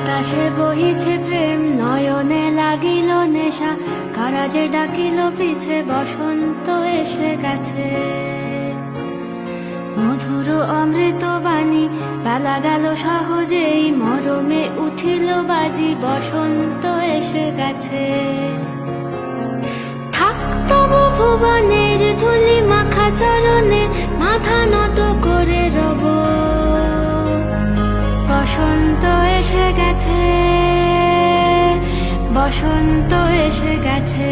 বাতাসে বহিছে প্রেম, নয়নে লাগিল নেশা, কারা যে ডাকিল পিছে, বসন্ত এসে গেছে। মধুর অমৃত বাণী, বেলা গেল সহজেই, মরমে উঠিল বাজি, বসন্ত এসে গেছে। থাক তবু ভুবনের ধুলি মাখা চরণে, মাথা নত করে রব। বসন্ত এসে গেছে, বসন্ত এসে গেছে।